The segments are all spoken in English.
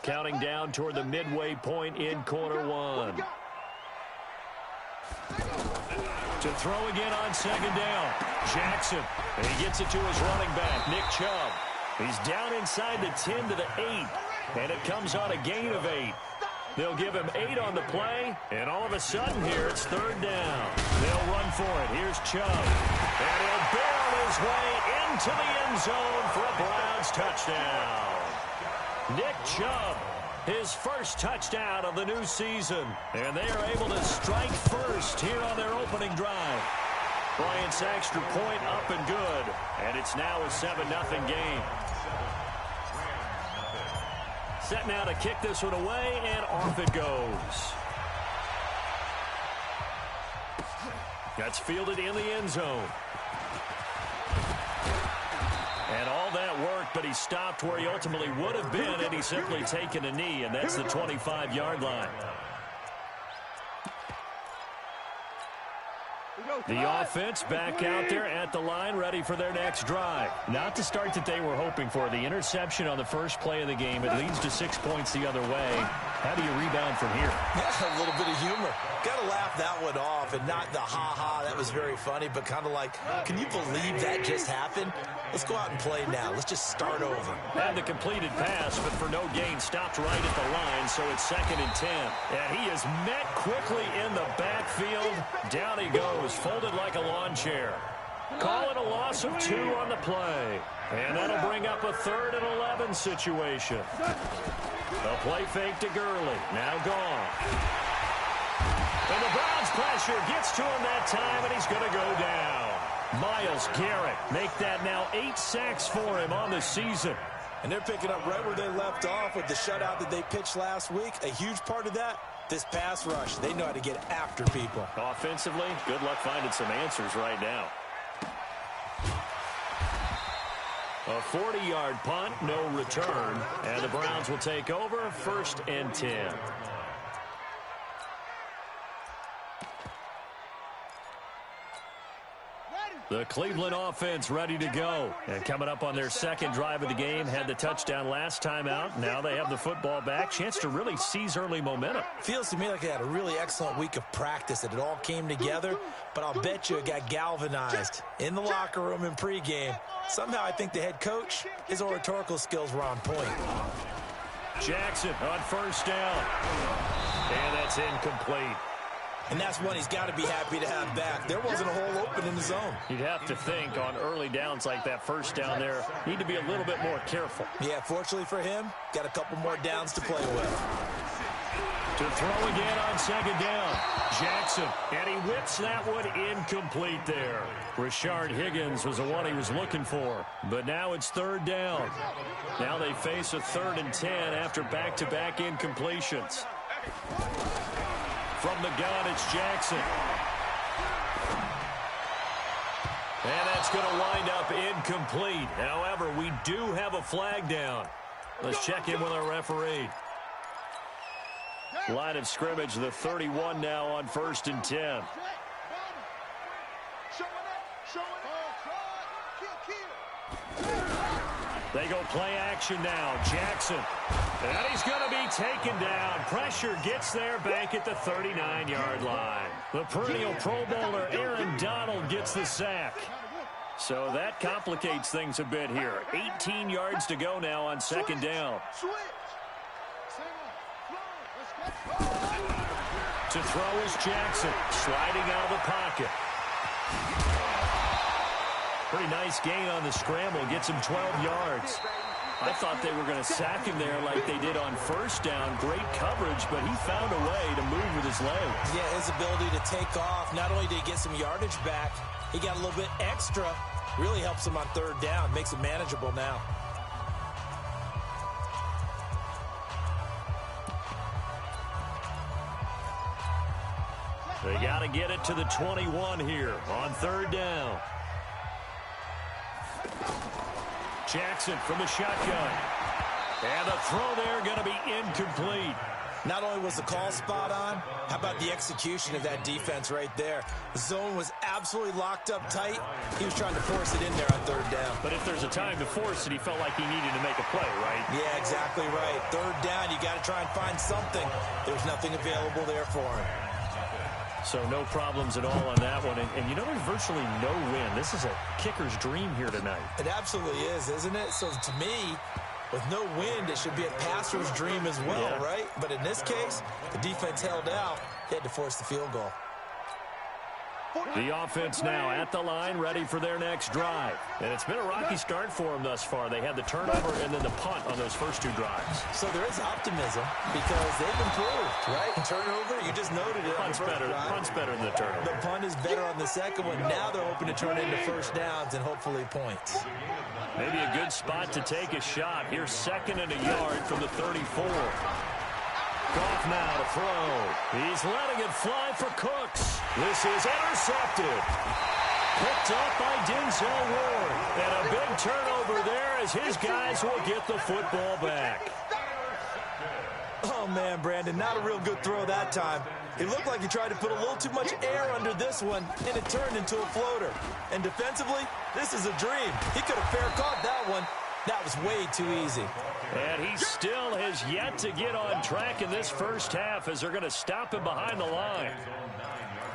Counting down toward the midway point in quarter one. To throw again on second down. Jackson. And he gets it to his running back, Nick Chubb. He's down inside the 10 to the 8. And it comes on a gain of 8. They'll give him 8 on the play. And all of a sudden here, it's third down. They'll run for it. Here's Chubb. And he'll barrel his way into the end zone for a Browns touchdown. Nick Chubb, his first touchdown of the new season. And they are able to strike first here on their opening drive. Bryant's extra point up and good. And it's now a 7-0 game. Set now to kick this one away, and off it goes. That's fielded in the end zone. And all that worked, but he stopped where he ultimately would have been, and he's simply taken a knee, and that's the 25-yard line. The offense back out there at the line, ready for their next drive. Not the start that they were hoping for. The interception on the first play of the game. It leads to 6 points the other way. How do you rebound from here? Yeah, a little bit of humor. Got to laugh that one off, and not the ha-ha, that was very funny, but kind of like, can you believe that just happened? Let's go out and play now. Let's just start over. Had the completed pass, but for no gain, stopped right at the line, so it's 2nd and 10. And he is met quickly in the backfield. Down he goes, folded like a lawn chair. Call it a loss of 2 on the play. And that'll bring up a 3rd and 11 situation. A play fake to Gurley. Now gone. And the Browns pressure gets to him that time, and he's going to go down. Myles Garrett make that now 8 sacks for him on the season. And they're picking up right where they left off with the shutout that they pitched last week. A huge part of that, this pass rush. They know how to get after people. Offensively, good luck finding some answers right now. A 40-yard punt, no return. And the Browns will take over, 1st and 10. The Cleveland offense ready to go. And coming up on their second drive of the game, had the touchdown last time out. Now they have the football back. Chance to really seize early momentum. Feels to me like they had a really excellent week of practice, that it all came together. But I'll bet you it got galvanized in the locker room in pregame. Somehow I think the head coach, his oratorical skills were on point. Jackson on first down. And that's incomplete. And that's one he's got to be happy to have back. There wasn't a hole open in the zone. You'd have to think on early downs like that first down there, need to be a little bit more careful. Yeah, fortunately for him, got a couple more downs to play with. To throw again on second down. Jackson, and he whips that one incomplete there. Rashard Higgins was the one he was looking for. But now it's 3rd down. Now they face a 3rd and 10 after back-to-back incompletions. From the gun, it's Jackson. And that's going to wind up incomplete. However, we do have a flag down. Let's check in with our referee. Line of scrimmage, the 31 now on 1st and 10. They go play action now. Jackson. And he's going to be taken down. Pressure gets there back at the 39-yard line. The perennial Pro Bowler Aaron Donald gets the sack. So that complicates things a bit here. 18 yards to go now on 2nd down. To throw is Jackson, sliding out of the pocket. Pretty nice gain on the scramble, gets him 12 yards. I thought they were going to sack him there like they did on first down. Great coverage, but he found a way to move with his legs. Yeah, his ability to take off. Not only did he get some yardage back, he got a little bit extra. Really helps him on 3rd down, makes it manageable now. They got to get it to the 21 here on 3rd down. Jackson from the shotgun. And the throw there going to be incomplete. Not only was the call spot on, how about the execution of that defense right there? The zone was absolutely locked up tight. He was trying to force it in there on third down. But if there's a time to force it, he felt like he needed to make a play, right? Yeah, exactly right. Third down, you got to try and find something. There's nothing available there for him. So no problems at all on that one. And you know, there's virtually no win. This is a kicker's dream here tonight. It absolutely is, isn't it? So to me, with no wind, it should be a passer's dream as well, yeah. Right? But in this case, the defense held out. They had to force the field goal. The offense now at the line, ready for their next drive. And it's been a rocky start for them thus far. They had the turnover and then the punt on those first two drives. So there is optimism because they've improved, right? Turnover, you just noted it. Punt's better than the turnover. The punt is better on the second one. Now they're hoping to turn into first downs and hopefully points. Maybe a good spot to take a shot. Here's 2nd and a yard from the 34. Goff now to throw. He's letting it fly for Cooks. This is intercepted. Picked up by Denzel Ward. And a big turnover there as his guys will get the football back. Oh, man, Brandon, not a real good throw that time. It looked like he tried to put a little too much air under this one, and it turned into a floater. And defensively, this is a dream. He could have fair caught that one. That was way too easy. And he still has yet to get on track in this first half as they're going to stop him behind the line.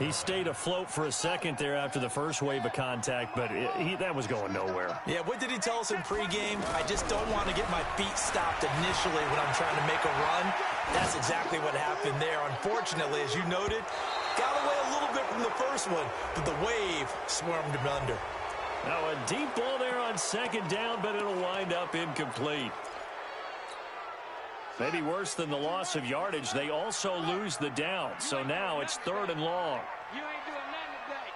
He stayed afloat for a second there after the first wave of contact, but that was going nowhere. Yeah, what did he tell us in pregame? I just don't want to get my feet stopped initially when I'm trying to make a run. That's exactly what happened there. Unfortunately, as you noted, got away a little bit from the first one, but the wave swarmed him under. Now a deep ball there on 2nd down, but it'll wind up incomplete. Maybe worse than the loss of yardage, they also lose the down. So now it's 3rd and long. You ain't doing nothing today.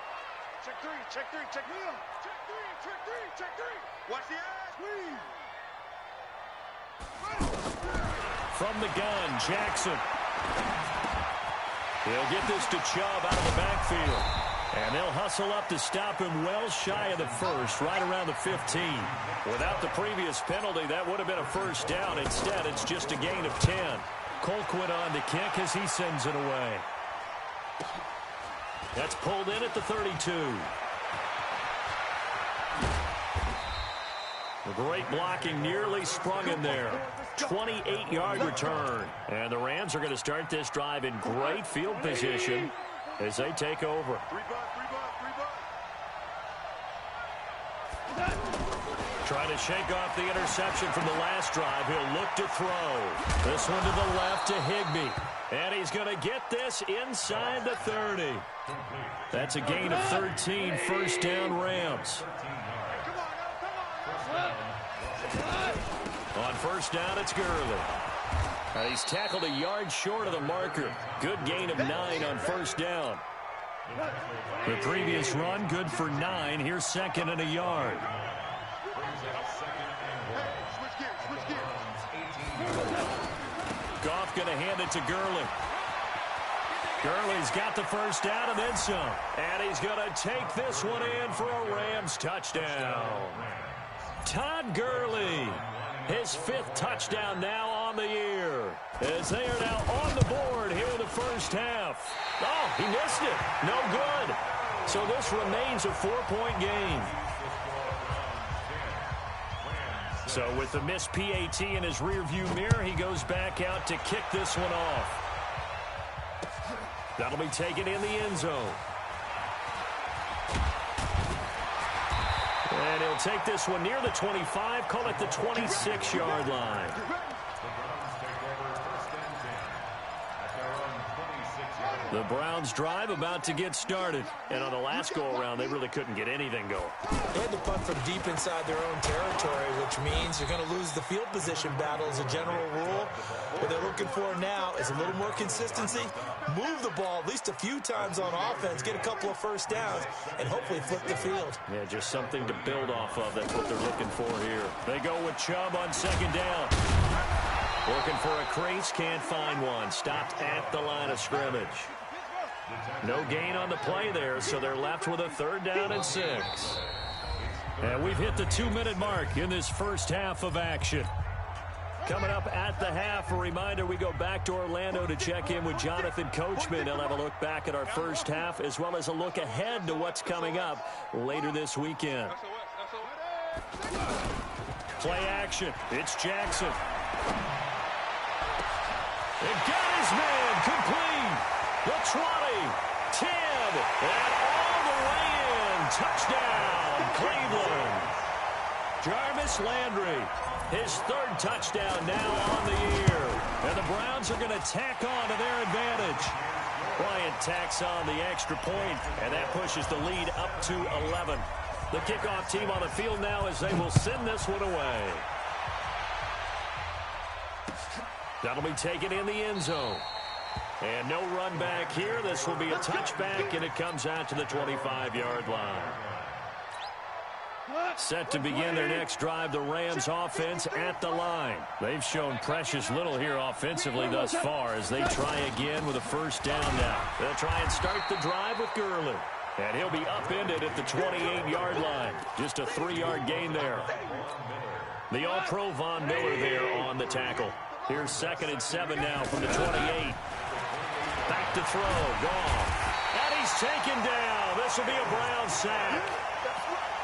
Check 3, check 3, check 3. Check 3, check 3, check 3. Watch the eyes, From the gun, Jackson. He'll get this to Chubb out of the backfield. And they'll hustle up to stop him well shy of the first, right around the 15. Without the previous penalty, that would have been a first down. Instead, it's just a gain of 10. Colquitt on the kick as he sends it away. That's pulled in at the 32. The great blocking nearly sprung him there. 28-yard return. And the Rams are going to start this drive in great field position as they take over. Trying to shake off the interception from the last drive. He'll look to throw. This one to the left to Higbee. And he's going to get this inside the 30. That's a gain of 13, first down Rams. On first down, it's Gurley. And he's tackled a yard short of the marker. Good gain of 9 on first down. The previous run, good for 9. Here's 2nd and a yard. Goff going to hand it to Gurley. Gurley's got the first down and then some. And he's going to take this one in for a Rams touchdown. Todd Gurley, his 5th touchdown now on the year, as they are now on the board here in the first half. Oh, he missed it. No good. So this remains a 4-point game. So with the missed PAT in his rearview mirror, he goes back out to kick this one off. That'll be taken in the end zone. And he'll take this one near the 25, call it the 26-yard line. The Browns drive about to get started. And on the last go-around, they really couldn't get anything going. They had to punt from deep inside their own territory, which means you're going to lose the field position battle as a general rule. What they're looking for now is a little more consistency, move the ball at least a few times on offense, get a couple of first downs, and hopefully flip the field. Yeah, just something to build off of. That's what they're looking for here. They go with Chubb on 2nd down. Looking for a crease, can't find one. Stopped at the line of scrimmage. No gain on the play there, so they're left with a 3rd down and 6. And we've hit the 2-minute mark in this first half of action. Coming up at the half, a reminder, we go back to Orlando to check in with Jonathan Coachman. He'll have a look back at our first half as well as a look ahead to what's coming up later this weekend. Play action. It's Jackson. It got his man complete. The 20, 10, and all the way in. Touchdown, Cleveland. Jarvis Landry, his third touchdown now on the year. And the Browns are going to tack on to their advantage. Bryant tacks on the extra point, and that pushes the lead up to 11. The kickoff team on the field now as they will send this one away. That'll be taken in the end zone. And no run back here. This will be a touchback, and it comes out to the 25-yard line. Set to begin their next drive, the Rams offense at the line. They've shown precious little here offensively thus far as they try again with a first down now. They'll try and start the drive with Gurley. And he'll be upended at the 28-yard line. Just a 3-yard gain there. The All-Pro Von Miller there on the tackle. Here's 2nd and 7 now from the 28. Back to throw. Goff. And he's taken down. This will be a Brown sack.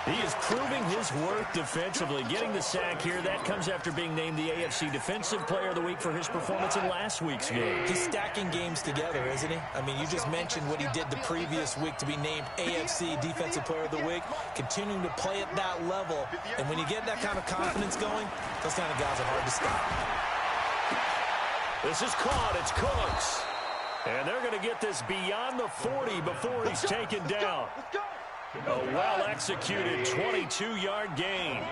He is proving his worth defensively. Getting the sack here, that comes after being named the AFC Defensive Player of the Week for his performance in last week's game. He's stacking games together, isn't he? I mean, you just mentioned what he did the previous week to be named AFC Defensive Player of the Week, continuing to play at that level. And when you get that kind of confidence going, those kind of guys are hard to stop. This is caught. It's Cooks. And they're going to get this beyond the 40 before he's taken down. A well-executed 22-yard gain.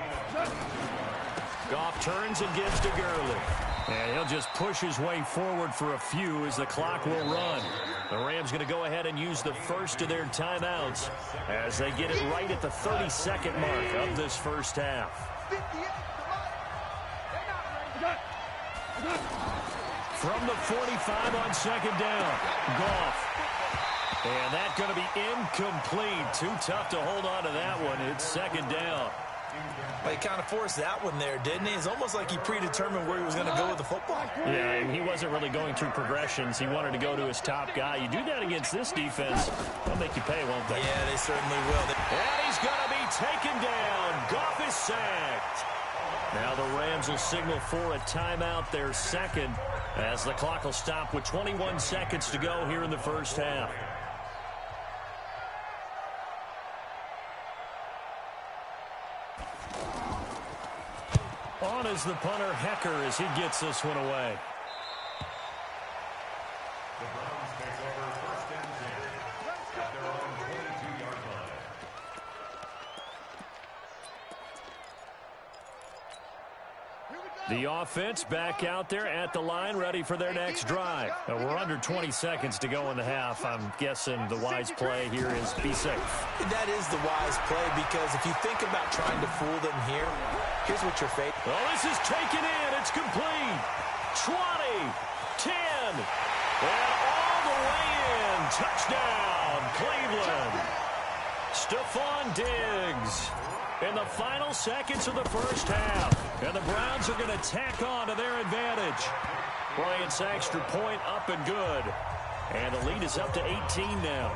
Goff turns and gives to Gurley. And he'll just push his way forward for a few as the clock will run. The Rams going to go ahead and use the first of their timeouts as they get it right at the 32nd mark of this first half. From the 45 on 2nd down, Goff. And that's going to be incomplete. Too tough to hold on to that one. It's 2nd down. Well, he kind of forced that one there, didn't he? It's almost like he predetermined where he was going to go with the football. Yeah, and he wasn't really going through progressions. He wanted to go to his top guy. You do that against this defense, they'll make you pay, won't they? Yeah, they certainly will. And he's going to be taken down. Goff is sacked. Now the Rams will signal for a timeout, their second, as the clock will stop with 21 seconds to go here in the first half. On is the punter, Hecker, as he gets this one away. The Browns take over 1st and 10 at their own 22-yard line. The offense back out there at the line, ready for their next drive. We're under 20 seconds to go in the half. I'm guessing the wise play here is be safe. That is the wise play, because if you think about trying to fool them here, here's what you're facing. Oh, this is taken in. It's complete. 20, 10, and all the way in. Touchdown, Cleveland. Stephon Diggs in the final seconds of the first half. And the Browns are going to tack on to their advantage. Bryant's extra point up and good. And the lead is up to 18 now.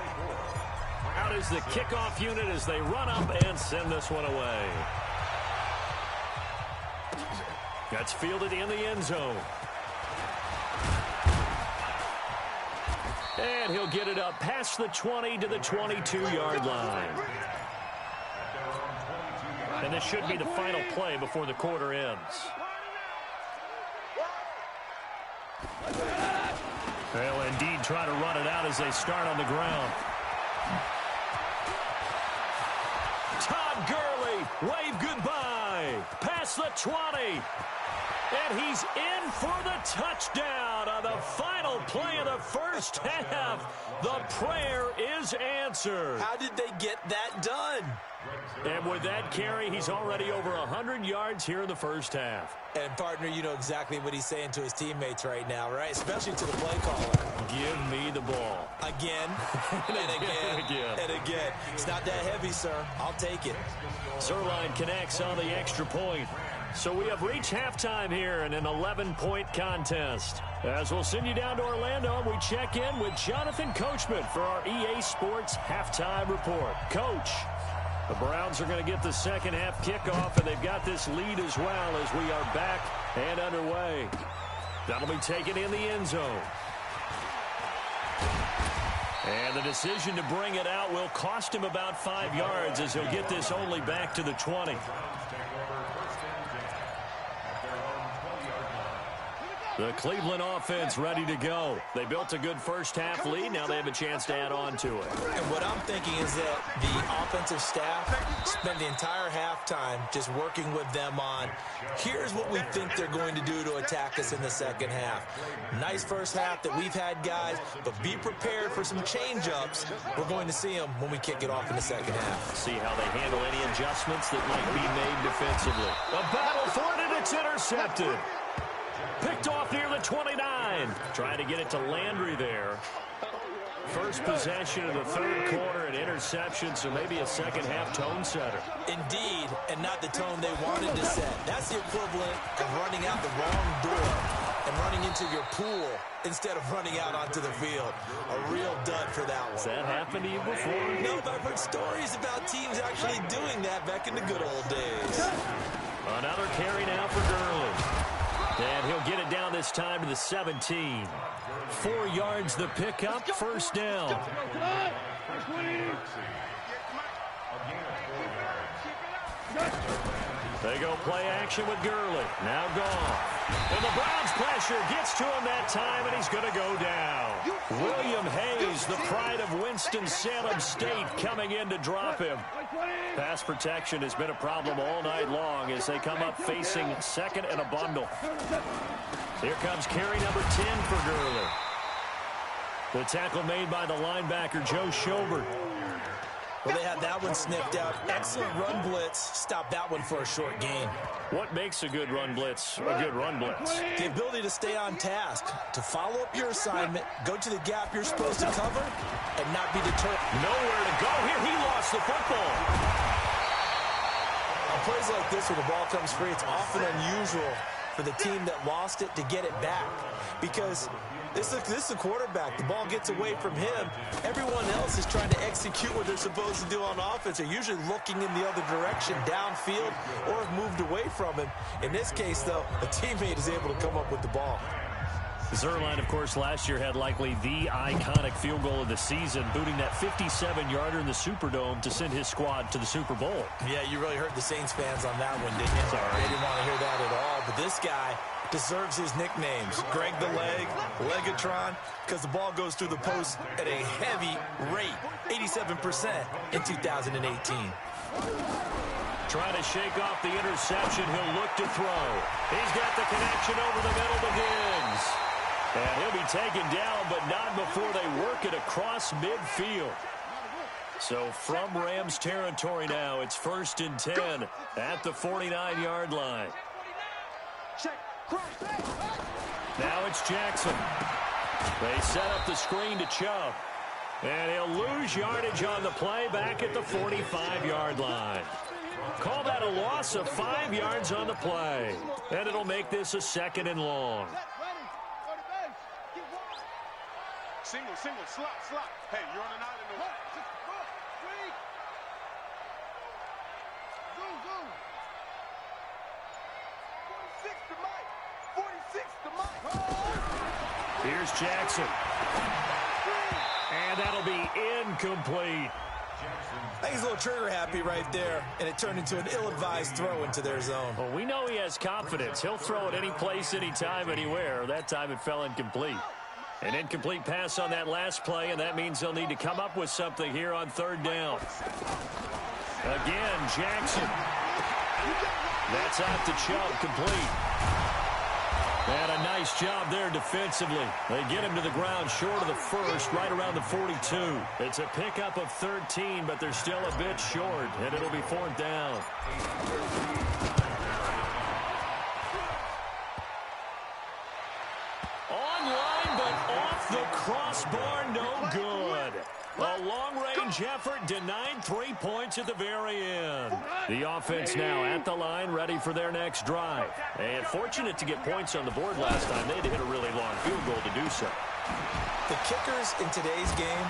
Out is the kickoff unit as they run up and send this one away. That's fielded in the end zone. And he'll get it up past the 20 to the 22-yard line. And this should be the final play before the quarter ends. They'll indeed try to run it out as they start on the ground. Todd Gurley, wave goodbye. Past the 20. And he's in for the touchdown on the final play of the first half. The prayer is answered. How did they get that done? And with that carry, he's already over 100 yards here in the first half. And, partner, you know exactly what he's saying to his teammates right now, right? Especially to the play caller. Give me the ball. Again, and again, and again. It's not that heavy, sir. I'll take it. Zerline connects on the extra point. So we have reached halftime here in an 11-point contest. As we'll send you down to Orlando, we check in with Jonathan Coachman for our EA Sports Halftime Report. Coach, the Browns are going to get the second half kickoff, and they've got this lead as well as we are back and underway. That'll be taken in the end zone. And the decision to bring it out will cost him about 5 yards as he'll get this only back to the 20. The Cleveland offense ready to go. They built a good first half lead. Now they have a chance to add on to it. And what I'm thinking is that the offensive staff spent the entire halftime just working with them on, here's what we think they're going to do to attack us in the second half. Nice first half that we've had, guys, but be prepared for some change-ups. We're going to see them when we kick it off in the second half. See how they handle any adjustments that might be made defensively. A battle for it, and it's intercepted. Picked off near the 29. Trying to get it to Landry there. First possession of the third quarter, an interception, so maybe a second half tone setter. Indeed, and not the tone they wanted to set. That's the equivalent of running out the wrong door and running into your pool instead of running out onto the field. A real dud for that one. Has that happened to you before? No, but I've heard stories about teams actually doing that back in the good old days. Another carry now for Gurley. And he'll get it down this time to the 17. 4 yards the pickup, first down. They go play action with Gurley. Now gone. And the Browns pressure gets to him that time, and he's going to go down. William Hayes, the pride of Winston-Salem State, coming in to drop him. Pass protection has been a problem all night long as they come up facing second and a bundle. Here comes carry number 10 for Gurley. The tackle made by the linebacker, Joe Schobert. Well, they had that one sniffed out. Excellent run blitz. Stop that one for a short gain. What makes a good run blitz a good run blitz? The ability to stay on task, to follow up your assignment, go to the gap you're supposed to cover, and not be deterred. Nowhere to go here. He lost the football. On plays like this where the ball comes free, it's often unusual for the team that lost it to get it back because this is a quarterback. The ball gets away from him. Everyone else is trying to execute what they're supposed to do on offense. They're usually looking in the other direction, downfield, or have moved away from him. In this case, though, a teammate is able to come up with the ball. Zerline, of course, last year had likely the iconic field goal of the season, booting that 57-yarder in the Superdome to send his squad to the Super Bowl. Yeah, you really hurt the Saints fans on that one, didn't you? Sorry. They didn't want to hear that at all. But this guy deserves his nicknames. Greg the Leg, Legatron, because the ball goes through the post at a heavy rate, 87% in 2018. Trying to shake off the interception. He'll look to throw. He's got the connection over the middle to Diggs. And he'll be taken down, but not before they work it across midfield. So from Rams territory now, it's 1st and 10 at the 49-yard line. Now it's Jackson. They set up the screen to Chubb. And he'll lose yardage on the play back at the 45-yard line. Call that a loss of 5 yards on the play. And it'll make this a 2nd and long. Single, slot. Hey, you're on an island. Here's Jackson. And that'll be incomplete. I think he's a little trigger happy right there, and it turned into an ill-advised throw into their zone. Well, we know he has confidence. He'll throw it any place, anytime, anywhere. That time it fell incomplete. An incomplete pass on that last play, and that means they'll need to come up with something here on 3rd down. Again, Jackson. That's out to Chubb, complete. And a nice job there defensively. They get him to the ground short of the first, right around the 42. It's a pickup of 13, but they're still a bit short, and it'll be 4th down. Online, but off the crossbar, no good. A long-range last-ditch effort denied 3 points at the very end. The offense now at the line, ready for their next drive. And fortunate to get points on the board last time. They had to hit a really long field goal to do so. The kickers in today's game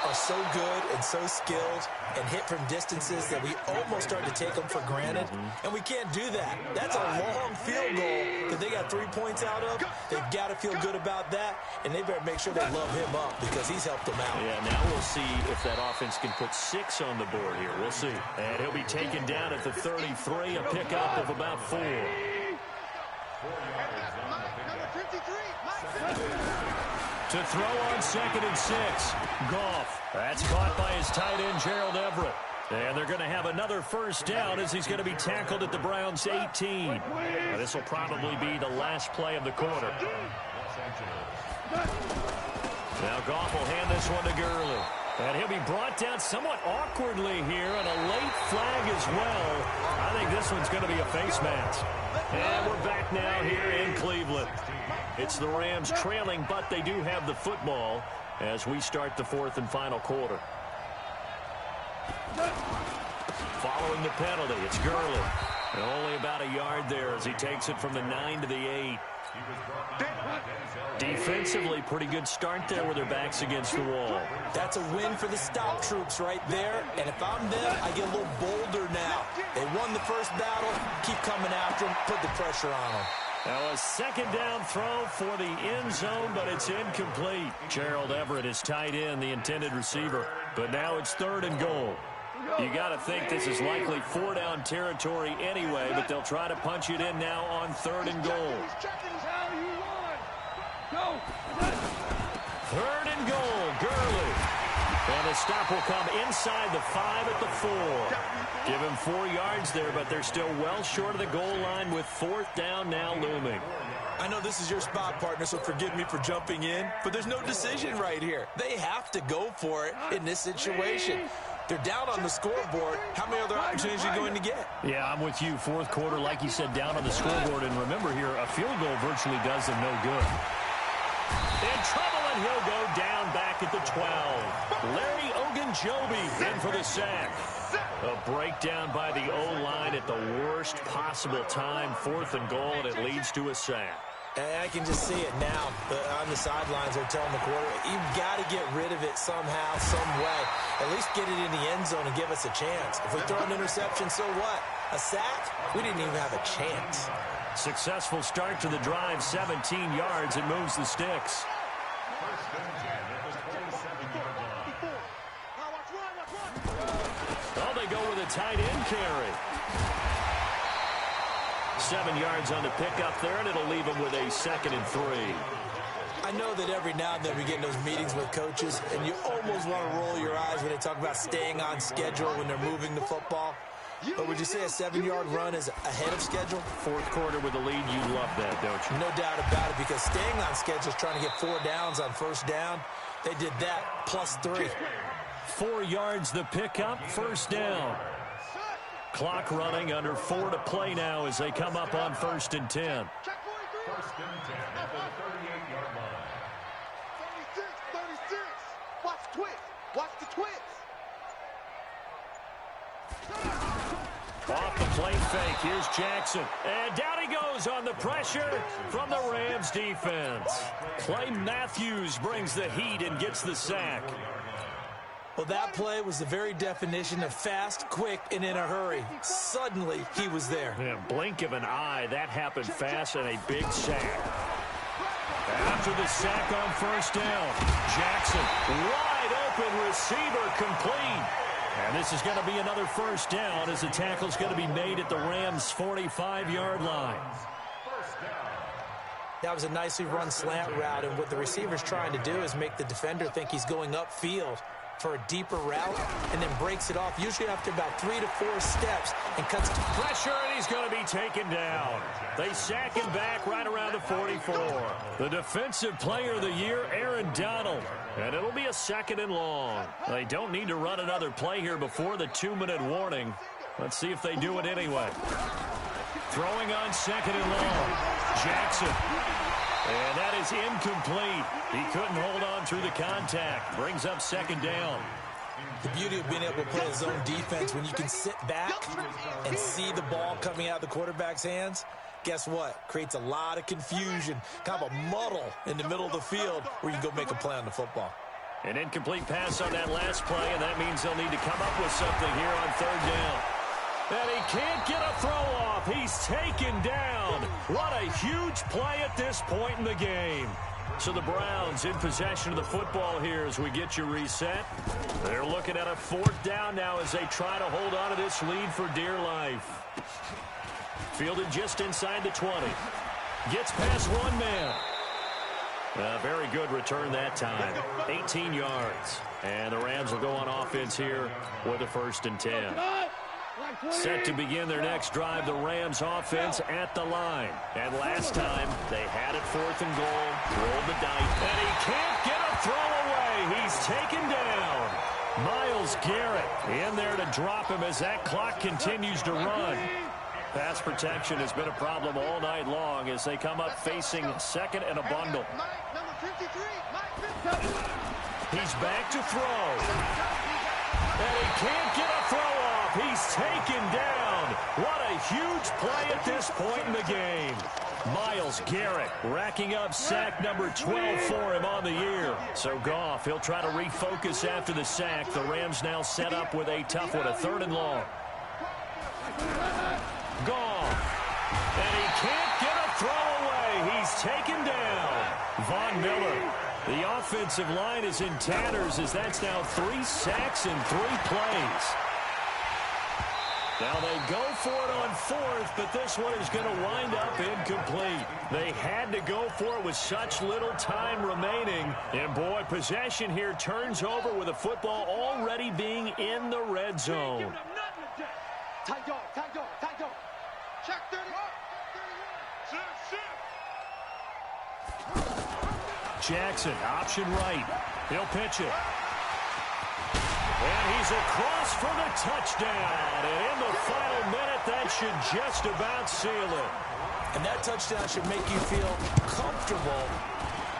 are so good and so skilled and hit from distances that we almost start to take them for granted. And we can't do that. That's a long field goal that they got 3 points out of. They've got to feel good about that, and they better make sure they love him up because he's helped them out. Yeah, now we'll see if that offense can put 6 on the board here. We'll see. And he'll be taken down at the 33, a pickup of about 4. To throw on 2nd and 6. Goff. That's caught by his tight end, Gerald Everett. And they're going to have another first down as he's going to be tackled at the Browns' 18. This will probably be the last play of the quarter. Now Goff will hand this one to Gurley. And he'll be brought down somewhat awkwardly here, and a late flag as well. I think this one's going to be a face mask. And we're back now here in Cleveland. It's the Rams trailing, but they do have the football as we start the 4th and final quarter. Following the penalty, it's Gurley. And only about a yard there as he takes it from the 9 to the 8. Defensively, pretty good start there with their backs against the wall. That's a win for the stop troops right there. And if I'm them, I get a little bolder now. They won the first battle. Keep coming after them. Put the pressure on them. Now a 2nd down throw for the end zone, but it's incomplete. Gerald Everett is tight end, the intended receiver. But now it's 3rd and goal. You got to think this is likely 4-down territory anyway, but they'll try to punch it in now on 3rd and goal. 3rd and goal, Gurley. And the stop will come inside the 5 at the 4. Give him 4 yards there, but they're still well short of the goal line with 4th down now looming. I know this is your spot, partner, so forgive me for jumping in, but there's no decision right here. They have to go for it in this situation. They're down on the scoreboard. How many other opportunities are you going to get? Yeah, I'm with you. 4th quarter, like you said, down on the scoreboard. And remember here, a field goal virtually does them no good. In trouble, and he'll go down back at the 12. Larry Ogunjobi in for the sack. A breakdown by the O-line at the worst possible time. 4th and goal, and it leads to a sack. And I can just see it now. On the sidelines, they're telling the quarterback, you've got to get rid of it somehow, some way. At least get it in the end zone and give us a chance. If we throw an interception, so what? A sack? We didn't even have a chance. Successful start to the drive, 17 yards, and moves the sticks. Oh, they go with a tight end carry. 7 yards on the pickup there, and it'll leave them with a 2nd and 3. I know that every now and then we get in those meetings with coaches, and you almost want to roll your eyes when they talk about staying on schedule when they're moving the football. But would you say a 7-yard run is ahead of schedule? 4th quarter with the lead, you love that, don't you? No doubt about it, because staying on schedule is trying to get 4 downs on 1st down. They did that plus 3. 4 yards the pickup, 1st down. Clock running, under 4 to play now as they come up on 1st and 10. 1st and 10 at the 38-yard line. 36. Watch twist. Watch the twist. Off the play fake, here's Jackson. And down he goes on the pressure from the Rams defense. Clay Matthews brings the heat and gets the sack. Well, that play was the very definition of fast, quick, and in a hurry. Suddenly, he was there. In a blink of an eye, that happened fast, and a big sack. After the sack on 1st down, Jackson, wide open receiver, complete. And this is going to be another 1st down as the tackle's going to be made at the Rams' 45-yard line. That was a nicely run slant route, and what the receiver's trying to do is make the defender think he's going upfield for a deeper route, and then breaks it off, usually after about 3 to 4 steps, and cuts to pressure, and he's going to be taken down. They sack him back right around the 44. The defensive player of the year, Aaron Donald. And it'll be a 2nd and long. They don't need to run another play here before the 2-minute warning. Let's see if they do it anyway. Throwing on 2nd and long. Jackson. And that is incomplete. He couldn't hold on through the contact. Brings up 2nd down. The beauty of being able to play a zone defense, when you can sit back and see the ball coming out of the quarterback's hands, guess what? Creates a lot of confusion, kind of a muddle in the middle of the field where you can go make a play on the football. An incomplete pass on that last play, and that means they'll need to come up with something here on third down. And he can't get a throw off. He's taken down. What a huge play at this point in the game. So the Browns in possession of the football here as we get you reset. They're looking at a fourth down now as they try to hold on to this lead for dear life. Fielded just inside the 20. Gets past one man. Very good return that time. 18 yards. And the Rams will go on offense here with a 1st and 10. Set to begin their next drive, the Rams offense at the line. And last time, they had it 4th and goal, rolled the dice, and he can't get a throw away. He's taken down. Myles Garrett in there to drop him as that clock continues to run. Pass protection has been a problem all night long as they come up facing 2nd and a bundle. He's back to throw. And he can't get a throw off. He's taken down. What a huge play at this point in the game. Myles Garrett racking up sack number 12 for him on the year. So Goff, he'll try to refocus after the sack. The Rams now set up with a tough one, a 3rd and long. Goff. And he can't get a throw away. He's taken down. Von Miller. The offensive line is in tatters as that's now 3 sacks in 3 plays. Now they go for it on 4th, but this one is going to wind up incomplete. They had to go for it with such little time remaining. And boy, possession here turns over with the football already being in the red zone. Tight dog, tight dog, tight dog. Check 30. Jackson, option right. He'll pitch it. And he's across for the touchdown. And in the final minute, that should just about seal it. And that touchdown should make you feel comfortable.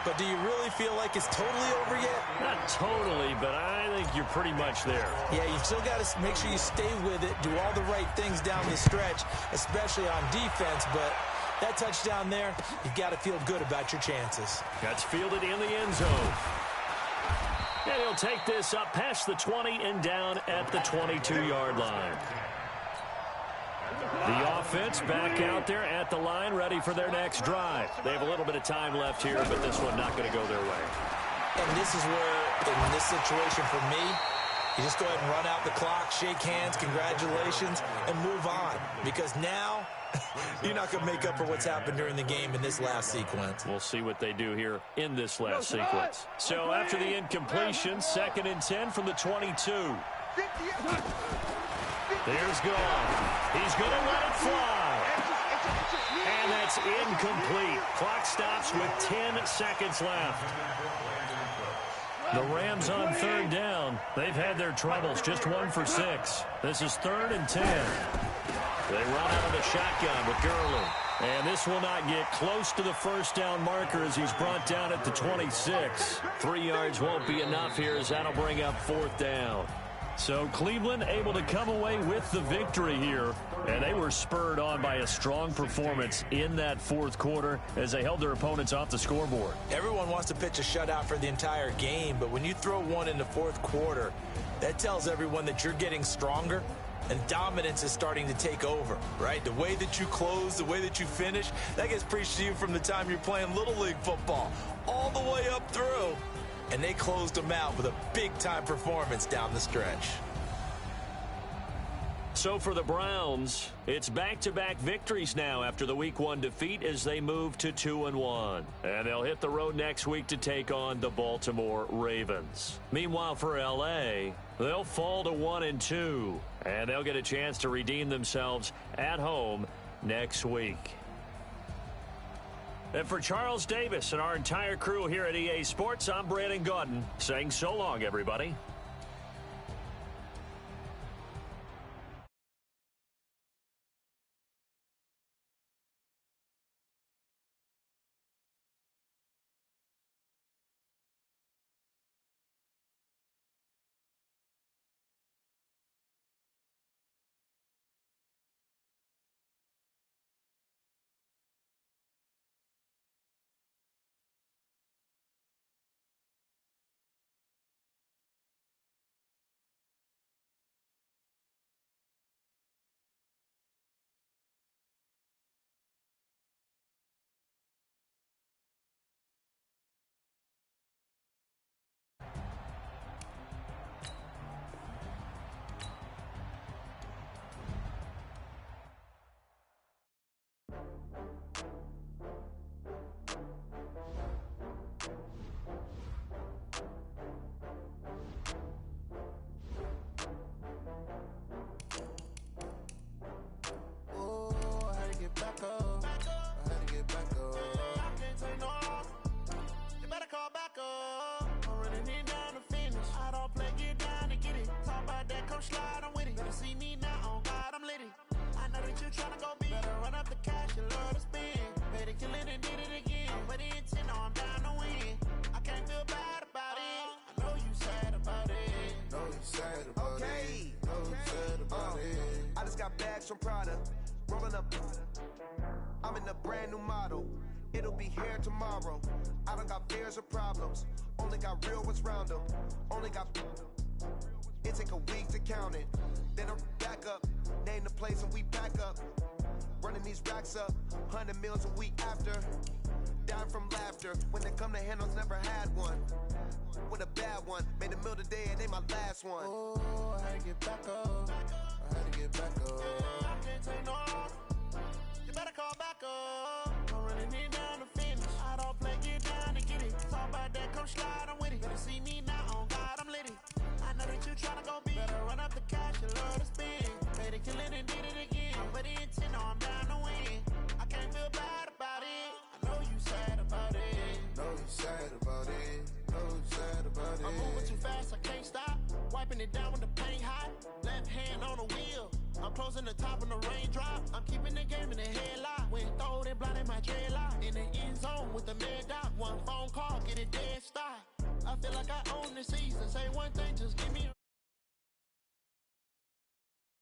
But do you really feel like it's totally over yet? Not totally, but I think you're pretty much there. Yeah, you've still got to make sure you stay with it, do all the right things down the stretch, especially on defense. But that touchdown there, you've got to feel good about your chances. That's fielded in the end zone. And he'll take this up past the 20 and down at the 22-yard line. The offense back out there at the line, ready for their next drive. They have a little bit of time left here, but this one not going to go their way. And this is where, in this situation for me, you just go ahead and run out the clock, shake hands, congratulations, and move on. Because now, you're not going to make up for what's happened during the game in this last sequence. We'll see what they do here in this last sequence. So after the incompletion, 2nd and 10 from the 22. There's Goff. He's going to let it fly. And that's incomplete. Clock stops with 10 seconds left. The Rams on 3rd down. They've had their troubles, just 1 for 6. This is 3rd and 10. They run out of the shotgun with Gurley. And this will not get close to the 1st down marker as he's brought down at the 26. 3 yards won't be enough here as that'll bring up 4th down. So Cleveland able to come away with the victory here. And they were spurred on by a strong performance in that 4th quarter as they held their opponents off the scoreboard. Everyone wants to pitch a shutout for the entire game, but when you throw one in the 4th quarter, that tells everyone that you're getting stronger and dominance is starting to take over, right? The way that you close, the way that you finish, that gets preached to you from the time you're playing Little League football all the way up through. And they closed them out with a big-time performance down the stretch. So for the Browns, it's back-to-back victories now after the Week 1 defeat as they move to 2-1. And they'll hit the road next week to take on the Baltimore Ravens. Meanwhile, for L.A., they'll fall to 1-2. And they'll get a chance to redeem themselves at home next week. And for Charles Davis and our entire crew here at EA Sports, I'm Brandon Gaudin saying so long, everybody. slide, I'm with it. Better see me now, on God, I'm litty. I know that you tryna go big. Better run up the cash, you love to spend. Better kill it and did it again. I'm with the intent, no, I'm down to win. I can't feel bad about it. I know you sad about it. Know you sad about it. Know you sad about it. I just got bags from Prada. Rolling up. I'm in a brand new model. It'll be here tomorrow. I don't got fears or problems. Only got real ones round them. Only got. It take a week to count it. Then I'm back up. Name the place and we back up. Running these racks up. 100 meals a week after. Dying from laughter. When they come to handles, never had one. With a bad one. Made a meal today and they my last one. Oh, I had to get back up. I had to get back up. I can't take no off. You better call back up. I'm running it down to finish. I don't play, get down to get it. Talk about that, come slide, I'm with it. Better see me now, on God, I'm litty. I know that you tryna go big. Better run up the cash, you love to spend. Better kill it and did it again. I'm with the intent, no, I'm down to win. I can't feel bad about it. I know you sad about it. Know you sad about it. Know you sad about it. I'm moving too fast, I can't stop. Wiping it down with the paint hot. Left hand on the wheel. I'm closing the top when the raindrop. I'm keeping the game in the headlock. When throwed and blinded my dreadlock. In the end zone with the mad dot. One phone call, get it dead stop. I feel like I own the season. Say one.